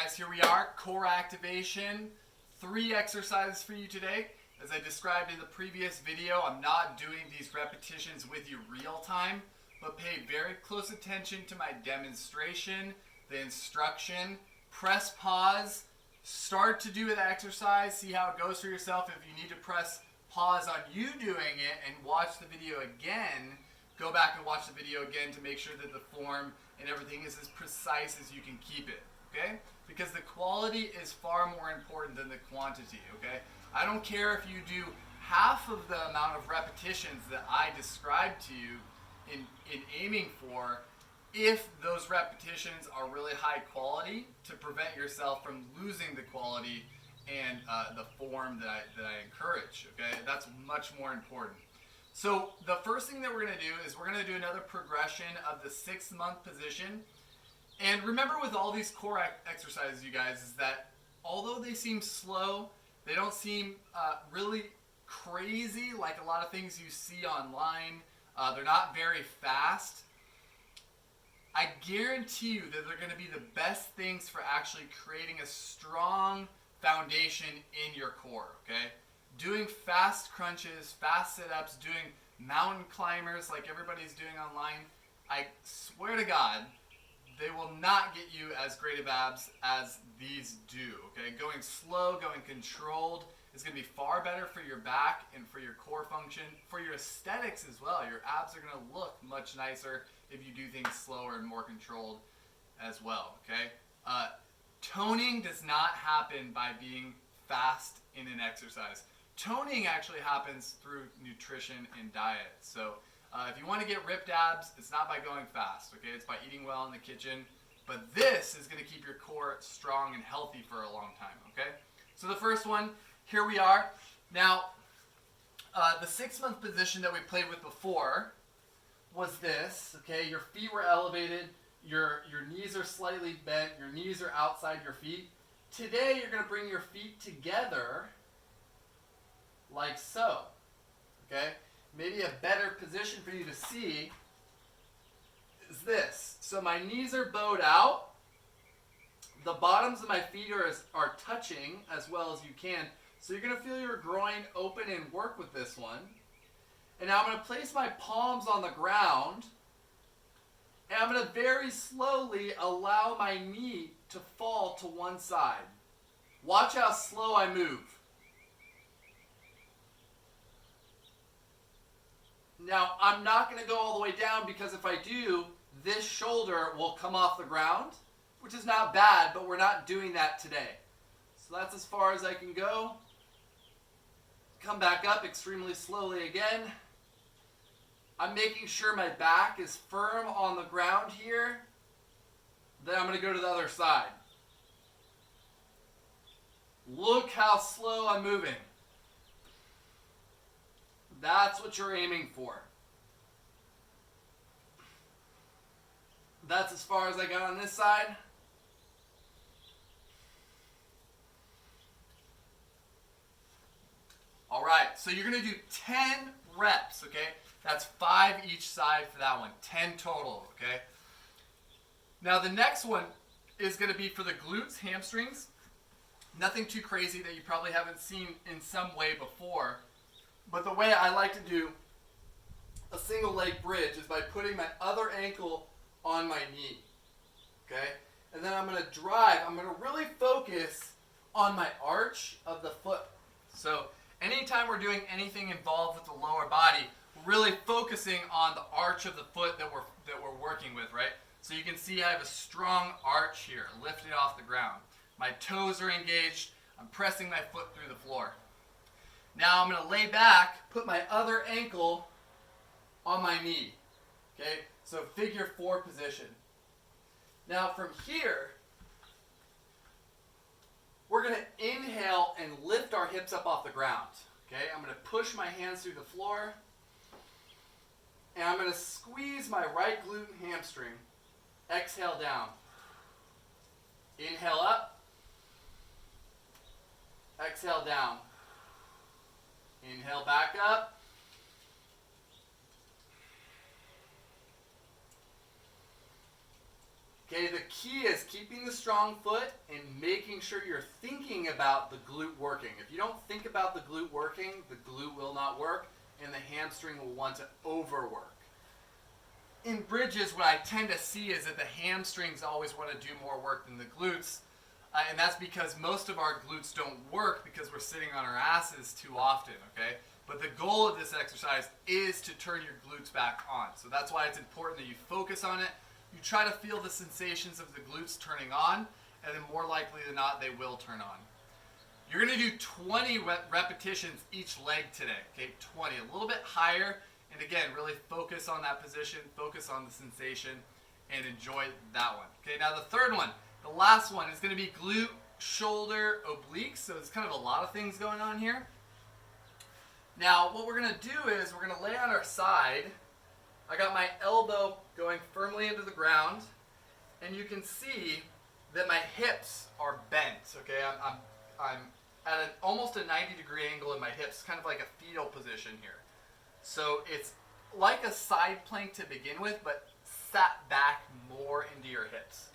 guys, here we are, core activation. 3 exercises for you today. As I described in the previous video, I'm not doing these repetitions with you real time, but pay very close attention to my demonstration, the instruction. Press pause, start to do the exercise, see how it goes for yourself. If you need to press pause on you doing it and watch the video again, go back and watch the video again to make sure that the form and everything is as precise as you can keep it, okay? Because the quality is far more important than the quantity, okay? I don't care if you do half of the amount of repetitions that I described to you in aiming for, if those repetitions are really high quality, to prevent yourself from losing the quality and the form that I encourage, okay? That's much more important. So the first thing that we're going to do is we're going to do another progression of the 6-month position. And remember, with all these core exercises, you guys, is that although they seem slow, they don't seem really crazy like a lot of things you see online. They're not very fast. I guarantee you that they're going to be the best things for actually creating a strong foundation in your core, okay? Doing fast crunches, fast sit-ups, doing mountain climbers like everybody's doing online, I swear to God, they will not get you as great of abs as these do, okay? Going slow, going controlled is going to be far better for your back and for your core function, for your aesthetics as well. Your abs are going to look much nicer if you do things slower and more controlled as well, okay? Toning does not happen by being fast in an exercise. Toning actually happens through nutrition and diet. So if you want to get ripped abs, it's not by going fast, okay? It's by eating well in the kitchen. But this is going to keep your core strong and healthy for a long time, okay? So the first one, here we are. Now, the 6-month position that we played with before was this, okay? Your feet were elevated, your knees are slightly bent, your knees are outside your feet. Today, you're going to bring your feet together like so, okay? Maybe a better position for you to see is this. So my knees are bowed out. The bottoms of my feet are touching as well as you can. So you're going to feel your groin open and work with this one. And now I'm going to place my palms on the ground. And I'm going to very slowly allow my knee to fall to one side. Watch how slow I move. Now, I'm not going to go all the way down, because if I do, this shoulder will come off the ground, which is not bad, but we're not doing that today. So that's as far as I can go. Come back up extremely slowly again. I'm making sure my back is firm on the ground here. Then I'm going to go to the other side. Look how slow I'm moving. That's what you're aiming for. That's as far as I got on this side. All right, so you're going to do 10 reps, okay? That's 5 each side for that one, 10 total, okay? Now the next one is going to be for the glutes hamstrings. Nothing too crazy that you probably haven't seen in some way before. But the way I like to do a single leg bridge is by putting my other ankle on my knee, okay? And then I'm going to drive. I'm going to really focus on my arch of the foot. So anytime we're doing anything involved with the lower body, we're really focusing on the arch of the foot that we're working with, right? So you can see I have a strong arch here, lifted off the ground. My toes are engaged. I'm pressing my foot through the floor. Now I'm going to lay back, put my other ankle on my knee, okay? So figure 4 position. Now from here, we're going to inhale and lift our hips up off the ground, okay? I'm going to push my hands through the floor, and I'm going to squeeze my right glute and hamstring. Exhale down. Inhale up. Exhale down. Inhale back up. Okay, the key is keeping the strong foot and making sure you're thinking about the glute working. If you don't think about the glute working, the glute will not work and the hamstring will want to overwork. In bridges, what I tend to see is that the hamstrings always want to do more work than the glutes. And that's because most of our glutes don't work because we're sitting on our asses too often, okay? But the goal of this exercise is to turn your glutes back on. So that's why it's important that you focus on it. You try to feel the sensations of the glutes turning on, and then more likely than not, they will turn on. You're going to do 20 repetitions each leg today, okay? 20, a little bit higher. And again, really focus on that position, focus on the sensation, and enjoy that one. Okay, now the third one, the last one is going to be glute, shoulder, obliques. So there's kind of a lot of things going on here. Now, what we're going to do is we're going to lay on our side. I got my elbow going firmly into the ground, and you can see that my hips are bent. Okay, I'm at almost a 90-degree angle in my hips, kind of like a fetal position here. So it's like a side plank to begin with, but sat back more into your hips.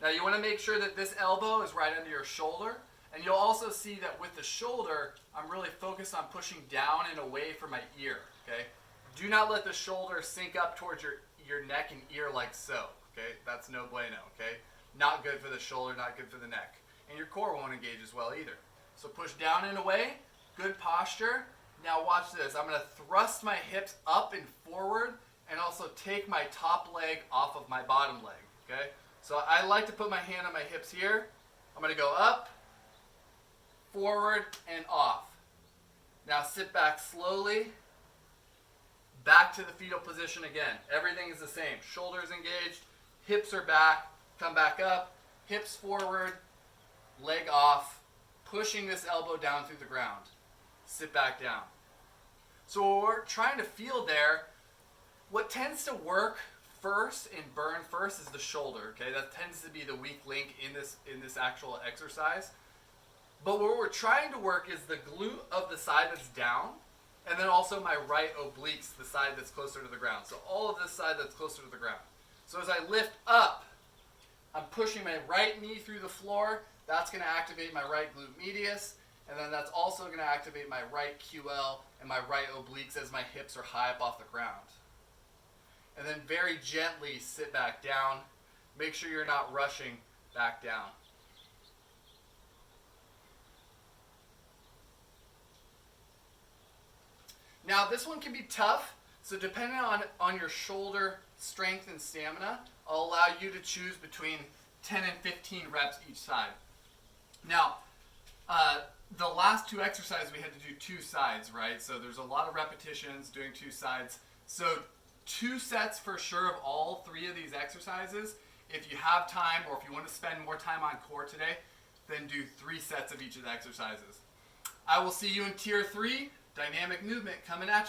Now you want to make sure that this elbow is right under your shoulder, and you'll also see that with the shoulder, I'm really focused on pushing down and away from my ear, okay? Do not let the shoulder sink up towards your neck and ear like so, okay? That's no bueno, okay? Not good for the shoulder, not good for the neck. And your core won't engage as well either. So push down and away, good posture. Now watch this. I'm going to thrust my hips up and forward and also take my top leg off of my bottom leg, okay? So I like to put my hand on my hips here. I'm going to go up, forward, and off. Now sit back slowly. Back to the fetal position again. Everything is the same. Shoulders engaged, hips are back, come back up, hips forward, leg off, pushing this elbow down through the ground. Sit back down. So what we're trying to feel there, what tends to work first and burn first is the shoulder, okay? That tends to be the weak link in this actual exercise. But what we're trying to work is the glute of the side that's down, and then also my right obliques, the side that's closer to the ground. So all of this side that's closer to the ground. So as I lift up, I'm pushing my right knee through the floor. That's going to activate my right glute medius. And then that's also going to activate my right QL and my right obliques as my hips are high up off the ground. And then very gently sit back down. Make sure you're not rushing back down. Now this one can be tough, so depending on your shoulder strength and stamina, I'll allow you to choose between 10 and 15 reps each side. Now, the last two exercises we had to do two sides, right? So there's a lot of repetitions doing two sides. So 2 sets for sure of all 3 of these exercises. If you have time or if you want to spend more time on core today, then do 3 sets of each of the exercises. I will see you in tier 3. Dynamic movement coming at you.